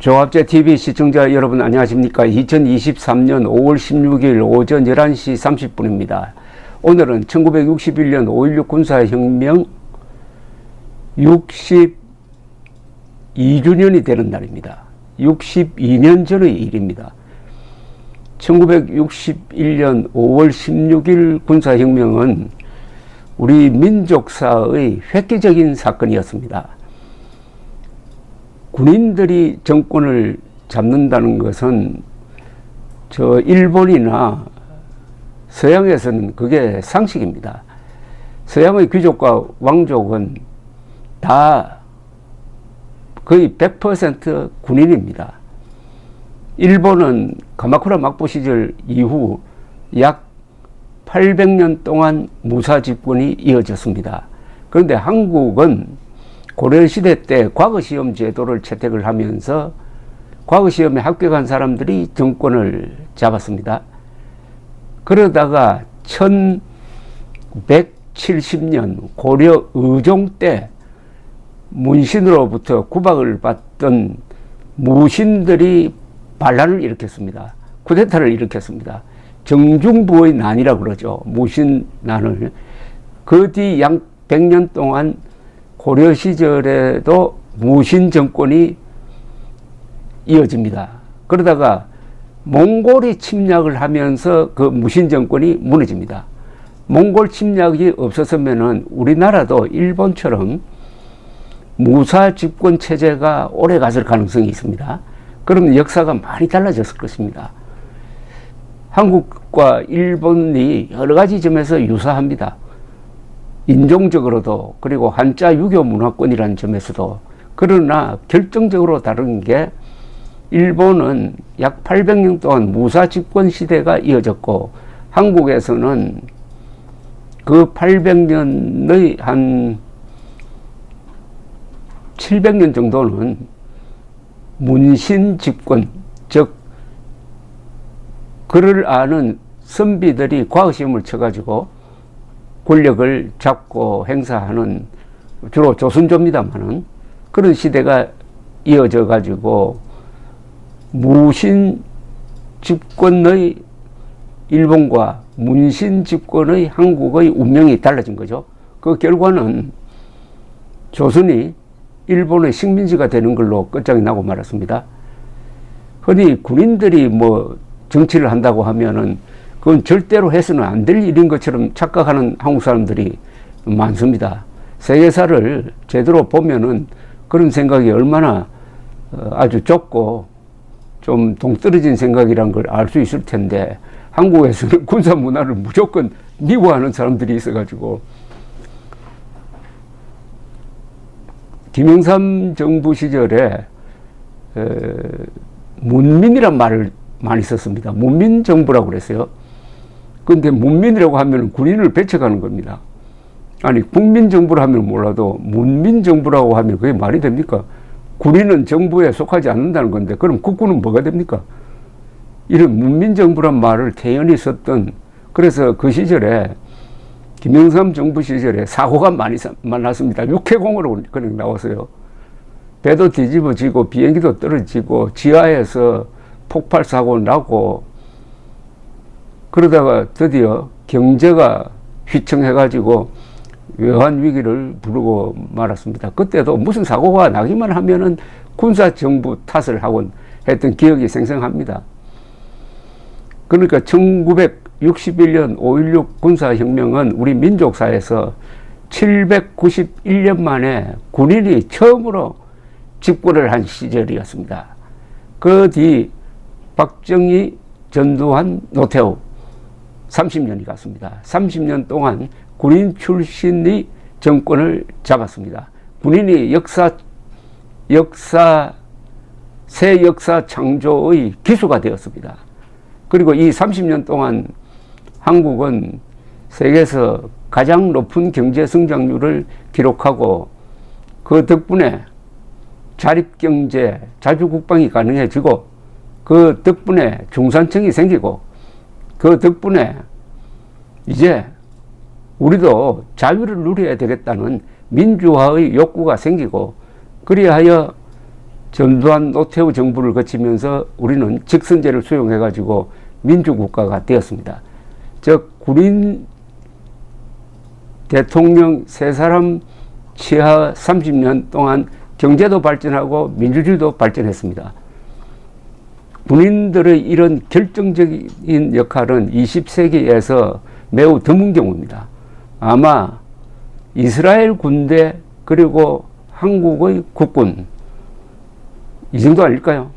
조합제 TV 시청자 여러분 안녕하십니까? 2023년 5월 16일 오전 11시 30분입니다. 오늘은 1961년 5.16 군사혁명 62주년이 되는 날입니다. 62년 전의 일입니다. 1961년 5월 16일 군사혁명은 우리 민족사의 획기적인 사건이었습니다. 군인들이 정권을 잡는다는 것은 저 일본이나 서양에서는 그게 상식입니다. 서양의 귀족과 왕족은 다 거의 100% 군인입니다. 일본은 가마쿠라 막부 시절 이후 약 800년 동안 무사 집권이 이어졌습니다. 그런데 한국은 고려시대 때 과거시험 제도를 채택을 하면서 과거시험에 합격한 사람들이 정권을 잡았습니다. 그러다가 1170년 고려 의종 때 문신으로부터 구박을 받던 무신들이 반란을 일으켰습니다. 쿠데타를 일으켰습니다. 정중부의 난이라고 그러죠. 무신난을. 그 뒤 약 100년 동안 고려 시절에도 무신 정권이 이어집니다. 그러다가 몽골이 침략을 하면서 그 무신 정권이 무너집니다. 몽골 침략이 없었으면 우리나라도 일본처럼 무사 집권 체제가 오래 갔을 가능성이 있습니다. 그럼 역사가 많이 달라졌을 것입니다. 한국과 일본이 여러 가지 점에서 유사합니다. 인종적으로도 그리고 한자 유교 문화권이라는 점에서도. 그러나 결정적으로 다른 게 일본은 약 800년 동안 무사 집권 시대가 이어졌고 한국에서는 그 800년의 한 700년 정도는 문신 집권, 즉 그를 아는 선비들이 과거시험을 쳐가지고 권력을 잡고 행사하는 주로 조선조입니다만은 그런 시대가 이어져 가지고 무신 집권의 일본과 문신 집권의 한국의 운명이 달라진 거죠. 그 결과는 조선이 일본의 식민지가 되는 걸로 끝장이 나고 말았습니다. 흔히 군인들이 뭐 정치를 한다고 하면은 그건 절대로 해서는 안 될 일인 것처럼 착각하는 한국 사람들이 많습니다. 세계사를 제대로 보면은 그런 생각이 얼마나 아주 좁고 좀 동떨어진 생각이란 걸 알 수 있을 텐데 한국에서는 군사 문화를 무조건 미워하는 사람들이 있어가지고 김영삼 정부 시절에 문민이란 말을 많이 썼습니다. 문민정부라고 그랬어요. 근데 문민이라고 하면 군인을 배척하는 겁니다. 아니 국민정부를 하면 몰라도 문민정부라고 하면 그게 말이 됩니까? 군인은 정부에 속하지 않는다는 건데 그럼 국군은 뭐가 됩니까? 이런 문민정부란 말을 태연히 썼던, 그래서 그 시절에 김영삼 정부 시절에 사고가 많이 났습니다. 육해공으로 그냥 나왔어요. 배도 뒤집어지고 비행기도 떨어지고 지하에서 폭발 사고 나고 그러다가 드디어 경제가 휘청해가지고 외환 위기를 부르고 말았습니다. 그때도 무슨 사고가 나기만 하면은 군사정부 탓을 하곤 했던 기억이 생생합니다. 그러니까 1961년 5.16 군사혁명은 우리 민족사에서 791년 만에 군인이 처음으로 집권을 한 시절이었습니다. 그 뒤 박정희, 전두환, 노태우 30년이 갔습니다. 30년 동안 군인 출신이 정권을 잡았습니다. 군인이 새 역사 창조의 기수가 되었습니다. 그리고 이 30년 동안 한국은 세계에서 가장 높은 경제 성장률을 기록하고 그 덕분에 자립경제, 자주국방이 가능해지고 그 덕분에 중산층이 생기고 그 덕분에 이제 우리도 자유를 누려야 되겠다는 민주화의 욕구가 생기고 그리하여 전두환 노태우 정부를 거치면서 우리는 직선제를 수용해가지고 민주국가가 되었습니다. 즉 군인 대통령 세 사람 치하 30년 동안 경제도 발전하고 민주주의도 발전했습니다. 군인들의 이런 결정적인 역할은 20세기에서 매우 드문 경우입니다. 아마 이스라엘 군대 그리고 한국의 국군 이 정도 아닐까요?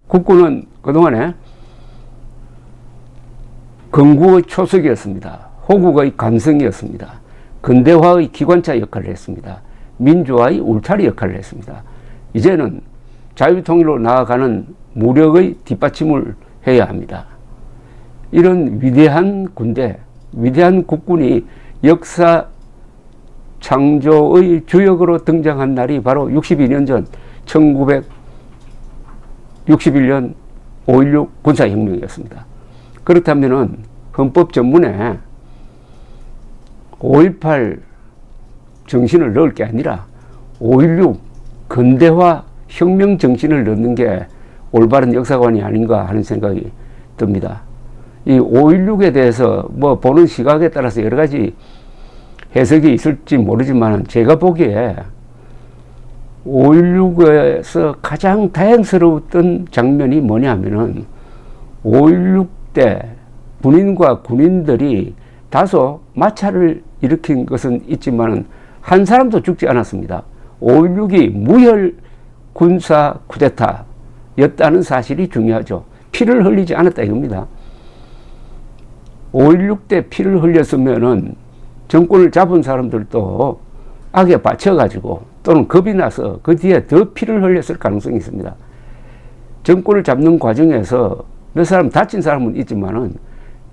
국군은 그동안에 건국의 초석이었습니다. 호국의 감성이었습니다. 근대화의 기관차 역할을 했습니다. 민주화의 울타리 역할을 했습니다. 이제는 자유통일로 나아가는 무력의 뒷받침을 해야 합니다. 이런 위대한 군대, 위대한 국군이 역사 창조의 주역으로 등장한 날이 바로 62년 전 1961년 5.16 군사혁명이었습니다. 그렇다면 헌법 전문에 5.18 정신을 넣을 게 아니라 5.16 근대화 혁명 정신을 넣는 게 올바른 역사관이 아닌가 하는 생각이 듭니다. 이 5.16에 대해서 뭐 보는 시각에 따라서 여러 가지 해석이 있을지 모르지만 제가 보기에 5.16에서 가장 다행스러웠던 장면이 뭐냐면은 5.16 때 군인과 군인들이 다소 마찰을 일으킨 것은 있지만 한 사람도 죽지 않았습니다. 5.16이 무혈 군사 쿠데타였다는 사실이 중요하죠. 피를 흘리지 않았다 이겁니다. 5.16 때 피를 흘렸으면은 정권을 잡은 사람들도 악에 받쳐가지고 또는 겁이 나서 그 뒤에 더 피를 흘렸을 가능성이 있습니다. 정권을 잡는 과정에서 몇 사람 다친 사람은 있지만은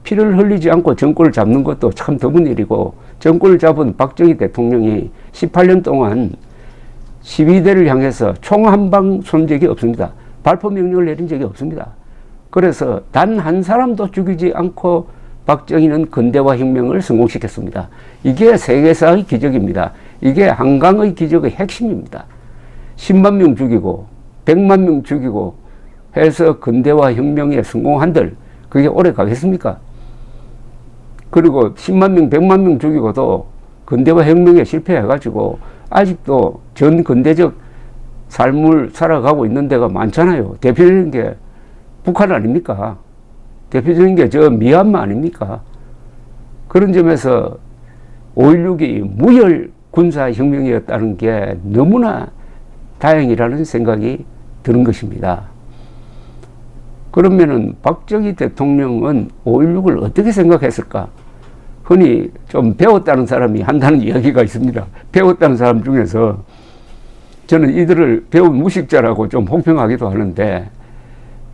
피를 흘리지 않고 정권을 잡는 것도 참 드문 일이고, 정권을 잡은 박정희 대통령이 18년 동안 12대를 향해서 총 한 방 쏜 적이 없습니다. 발포 명령을 내린 적이 없습니다. 그래서 단 한 사람도 죽이지 않고 박정희는 근대화 혁명을 성공시켰습니다. 이게 세계사의 기적입니다. 이게 한강의 기적의 핵심입니다. 10만 명 죽이고 100만 명 죽이고 해서 근대화 혁명에 성공한들 그게 오래 가겠습니까? 그리고 10만 명, 100만 명 죽이고도 근대화 혁명에 실패해가지고 아직도 전 근대적 삶을 살아가고 있는 데가 많잖아요. 대표적인 게 북한 아닙니까? 대표적인 게 저 미얀마 아닙니까? 그런 점에서 5.16이 무혈 군사혁명이었다는 게 너무나 다행이라는 생각이 드는 것입니다. 그러면은 박정희 대통령은 5.16을 어떻게 생각했을까? 흔히 좀 배웠다는 사람이 한다는 이야기가 있습니다. 배웠다는 사람 중에서 저는 이들을 배운 무식자라고 좀 혹평하기도 하는데,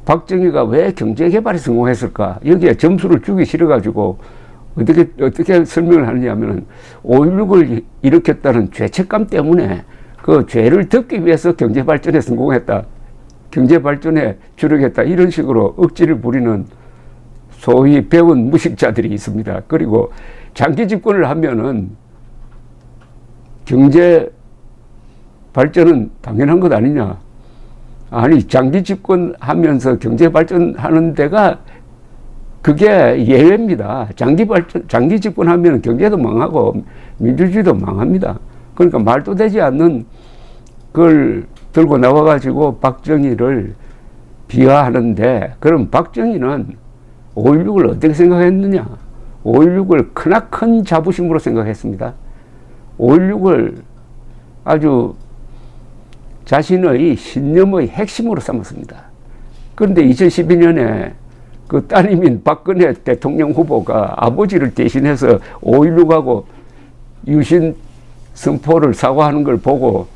박정희가 왜 경제개발에 성공했을까? 여기에 점수를 주기 싫어가지고 어떻게 설명을 하느냐면은 5.16을 일으켰다는 죄책감 때문에 그 죄를 덮기 위해서 경제발전에 성공했다. 경제발전에 주력했다. 이런 식으로 억지를 부리는 소위 배운 무식자들이 있습니다. 그리고 장기 집권을 하면은 경제 발전은 당연한 것 아니냐. 아니, 장기 집권하면서 경제 발전하는 데가 그게 예외입니다. 장기 집권하면 경제도 망하고 민주주의도 망합니다. 그러니까 말도 되지 않는 걸 들고 나와가지고 박정희를 비하하는데, 그럼 박정희는 5.16을 어떻게 생각했느냐? 5.16을 크나큰 자부심으로 생각했습니다. 5.16을 아주 자신의 신념의 핵심으로 삼았습니다. 그런데 2012년에 그 따님인 박근혜 대통령 후보가 아버지를 대신해서 5.16하고 유신 선포를 사과하는 걸 보고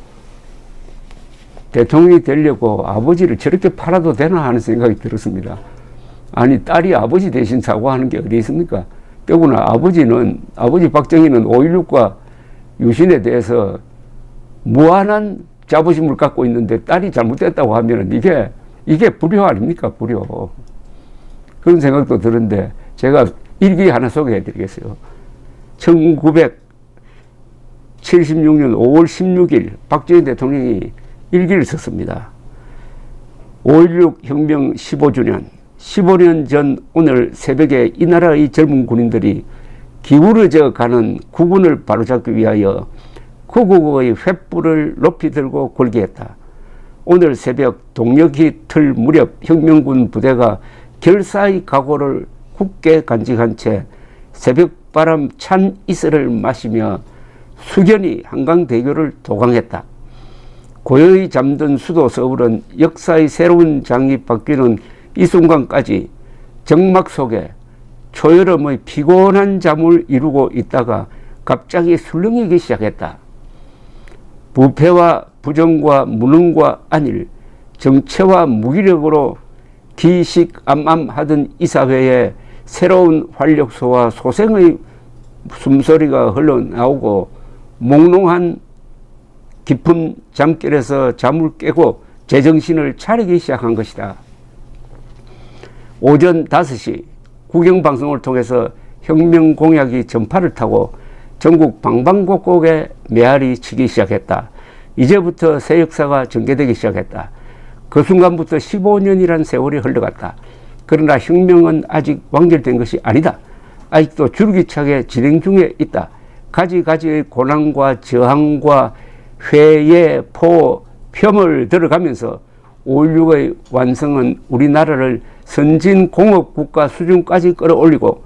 대통령이 되려고 아버지를 저렇게 팔아도 되나 하는 생각이 들었습니다. 아니, 딸이 아버지 대신 사과하는 게 어디 있습니까? 더구나 아버지 박정희는 5.16과 유신에 대해서 무한한 자부심을 갖고 있는데 딸이 잘못됐다고 하면 이게 불효 아닙니까? 불효. 그런 생각도 드는데, 제가 일기 하나 소개해 드리겠어요. 1976년 5월 16일 박정희 대통령이 일기를 썼습니다. 5.16 혁명 15주년, 15년 전 오늘 새벽에 이 나라의 젊은 군인들이 기울어져 가는 국군을 바로잡기 위하여 구국의 횃불을 높이 들고 골기했다. 오늘 새벽 동력이 틀 무렵 혁명군 부대가 결사의 각오를 굳게 간직한 채 새벽바람 찬 이슬을 마시며 숙연히 한강대교를 도강했다. 고요히 잠든 수도 서울은 역사의 새로운 장이 바뀌는 이 순간까지 정막 속에 초여름의 피곤한 잠을 이루고 있다가 갑자기 술렁이기 시작했다. 부패와 부정과 무능과 안일, 정체와 무기력으로 기식암암하던 이 사회에 새로운 활력소와 소생의 숨소리가 흘러나오고 몽롱한 깊은 잠결에서 잠을 깨고 제정신을 차리기 시작한 것이다. 오전 5시 국영방송을 통해서 혁명 공약이 전파를 타고 전국 방방곡곡에 메아리 치기 시작했다. 이제부터 새 역사가 전개되기 시작했다. 그 순간부터 15년이란 세월이 흘러갔다. 그러나 혁명은 아직 완결된 것이 아니다. 아직도 줄기차게 진행 중에 있다. 가지가지의 고난과 저항과 회의, 포, 폄을 들어가면서 5.16의 완성은 우리나라를 선진공업국가 수준까지 끌어올리고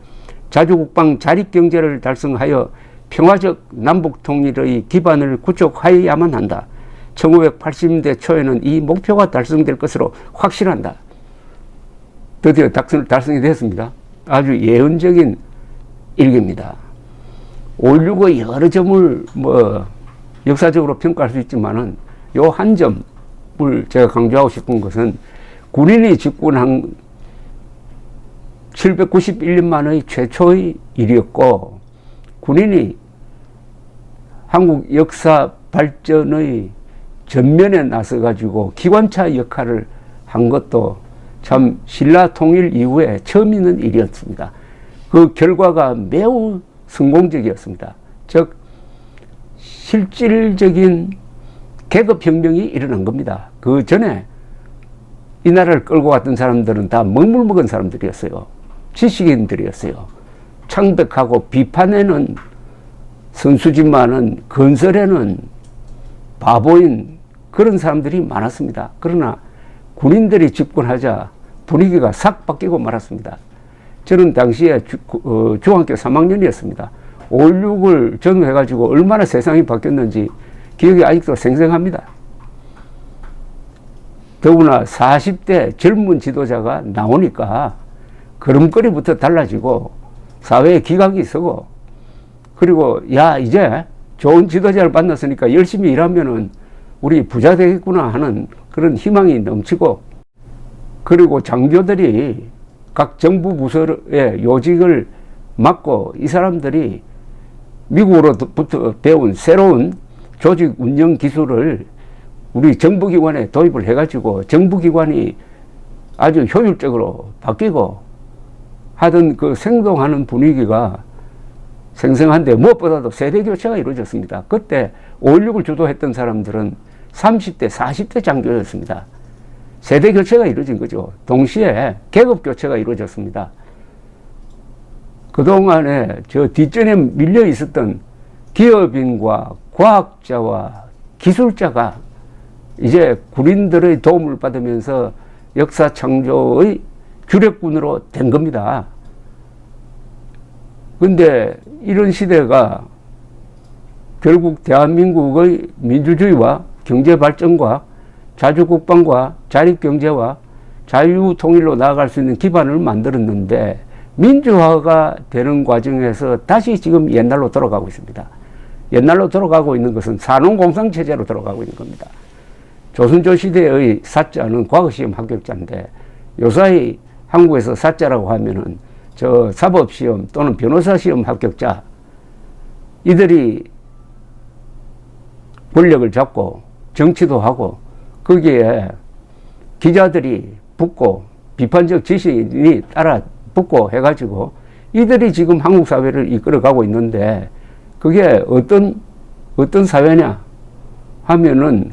자주국방 자립경제를 달성하여 평화적 남북통일의 기반을 구축하여야만 한다. 1980년대 초에는 이 목표가 달성될 것으로 확신한다. 드디어 달성이 됐습니다. 아주 예언적인 일기입니다. 5.16의 여러 점을 역사적으로 평가할 수 있지만은 요 한 점을 제가 강조하고 싶은 것은 군인이 집권한 791년 만의 최초의 일이었고, 군인이 한국 역사 발전의 전면에 나서 가지고 기관차 역할을 한 것도 참 신라 통일 이후에 처음 있는 일이었습니다. 그 결과가 매우 성공적이었습니다. 즉 실질적인 계급혁명이 일어난 겁니다. 그 전에 이 나라를 끌고 갔던 사람들은 다 먹물먹은 사람들이었어요. 지식인들이었어요. 창백하고 비판에는 선수지만은 건설에는 바보인 그런 사람들이 많았습니다. 그러나 군인들이 집권하자 분위기가 싹 바뀌고 말았습니다. 저는 당시에 중학교 3학년이었습니다. 5.16을 전후해가지고 얼마나 세상이 바뀌었는지 기억이 아직도 생생합니다. 더구나 40대 젊은 지도자가 나오니까 걸음걸이부터 달라지고 사회에 기각이 서고, 그리고 야 이제 좋은 지도자를 만났으니까 열심히 일하면은 우리 부자 되겠구나 하는 그런 희망이 넘치고, 그리고 장교들이 각 정부 부서의 요직을 맡고 이 사람들이 미국으로부터 배운 새로운 조직 운영 기술을 우리 정부기관에 도입을 해가지고 정부기관이 아주 효율적으로 바뀌고 하던 그 생동하는 분위기가 생생한데, 무엇보다도 세대교체가 이루어졌습니다. 그때 5.16을 주도했던 사람들은 30대, 40대 장교였습니다. 세대교체가 이루어진 거죠. 동시에 계급교체가 이루어졌습니다. 그동안에 저 뒷전에 밀려 있었던 기업인과 과학자와 기술자가 이제 군인들의 도움을 받으면서 역사 창조의 주력군으로 된 겁니다. 근데 이런 시대가 결국 대한민국의 민주주의와 경제발전과 자주국방과 자립경제와 자유통일로 나아갈 수 있는 기반을 만들었는데, 민주화가 되는 과정에서 다시 지금 옛날로 돌아가고 있습니다. 옛날로 돌아가고 있는 것은 산업공상체제로 돌아가고 있는 겁니다. 조선조 시대의 사자는 과거시험 합격자인데, 요사이 한국에서 사자라고 하면은 저 사법시험 또는 변호사시험 합격자, 이들이 권력을 잡고 정치도 하고 거기에 기자들이 붙고 비판적 지식인이 따라 붙고 해가지고 이들이 지금 한국 사회를 이끌어가고 있는데 그게 어떤 사회냐 하면은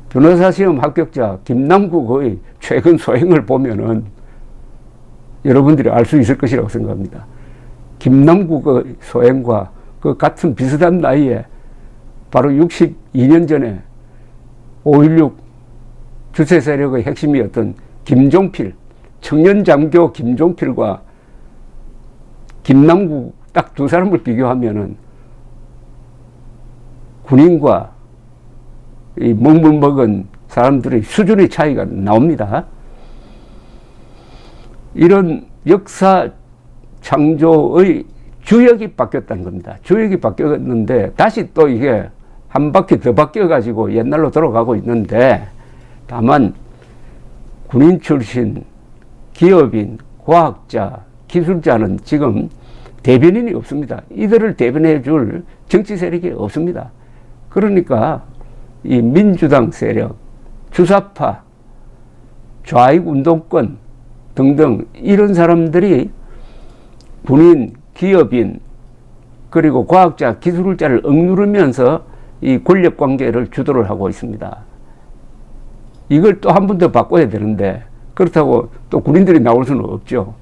변호사 시험 합격자 김남국의 최근 소행을 보면은 여러분들이 알 수 있을 것이라고 생각합니다. 김남국의 소행과 그 같은 비슷한 나이에 바로 62년 전에 5.16 주체 세력의 핵심이었던 김종필, 청년장교 김종필과 김남국 딱 두 사람을 비교하면은 군인과 이 먹물 먹은 사람들의 수준의 차이가 나옵니다. 이런 역사 창조의 주역이 바뀌었다는 겁니다. 주역이 바뀌었는데 다시 또 이게 한 바퀴 더 바뀌어가지고 옛날로 돌아가고 있는데 다만 군인 출신, 기업인, 과학자, 기술자는 지금 대변인이 없습니다. 이들을 대변해 줄 정치 세력이 없습니다. 그러니까 이 민주당 세력, 주사파, 좌익 운동권 등등 이런 사람들이 군인, 기업인, 그리고 과학자, 기술자를 억누르면서 이 권력 관계를 주도를 하고 있습니다. 이걸 또 한 번 더 바꿔야 되는데 그렇다고 또 군인들이 나올 수는 없죠.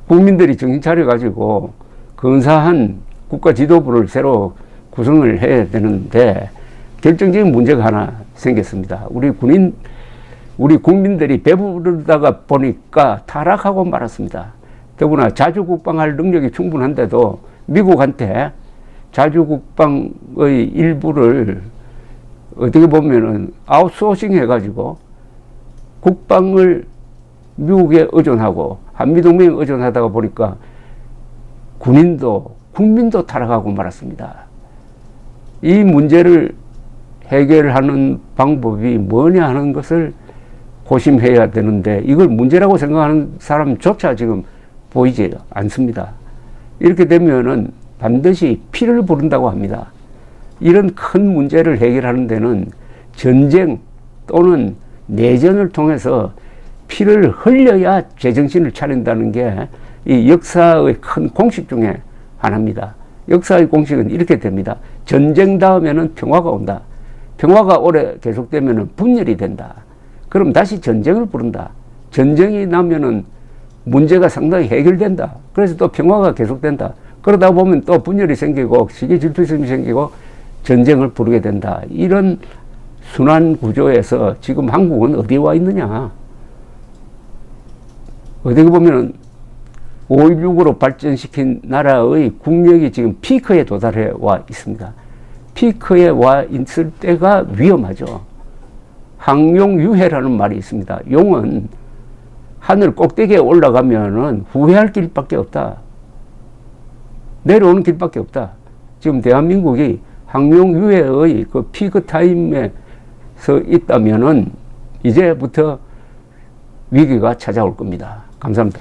국민들이 정신 차려가지고 근사한 국가 지도부를 새로 구성을 해야 되는데 결정적인 문제가 하나 생겼습니다. 우리 국민들이 배부르다가 보니까 타락하고 말았습니다. 더구나 자주국방할 능력이 충분한데도 미국한테 자주국방의 일부를 어떻게 보면은 아웃소싱 해가지고 국방을 미국에 의존하고 한미동맹에 의존하다가 보니까 군인도 국민도 타락하고 말았습니다. 이 문제를 해결하는 방법이 뭐냐 하는 것을 고심해야 되는데 이걸 문제라고 생각하는 사람조차 지금 보이지 않습니다. 이렇게 되면은 반드시 피를 부른다고 합니다. 이런 큰 문제를 해결하는 데는 전쟁 또는 내전을 통해서 피를 흘려야 제정신을 차린다는 게 이 역사의 큰 공식 중에 하나입니다. 역사의 공식은 이렇게 됩니다. 전쟁 다음에는 평화가 온다. 평화가 오래 계속되면은 분열이 된다. 그럼 다시 전쟁을 부른다. 전쟁이 나면은 문제가 상당히 해결된다. 그래서 또 평화가 계속된다. 그러다 보면 또 분열이 생기고 시기 질투심이 생기고 전쟁을 부르게 된다. 이런 순환 구조에서 지금 한국은 어디에 와 있느냐. 어떻게 보면은 5.16으로 발전시킨 나라의 국력이 지금 피크에 도달해 와 있습니다. 피크에 와 있을 때가 위험하죠. 항용유해라는 말이 있습니다. 용은 하늘 꼭대기에 올라가면은 후회할 길밖에 없다. 내려오는 길밖에 없다. 지금 대한민국이 항용유해의 그 피크 타임에서 있다면은 이제부터 위기가 찾아올 겁니다. 감사합니다.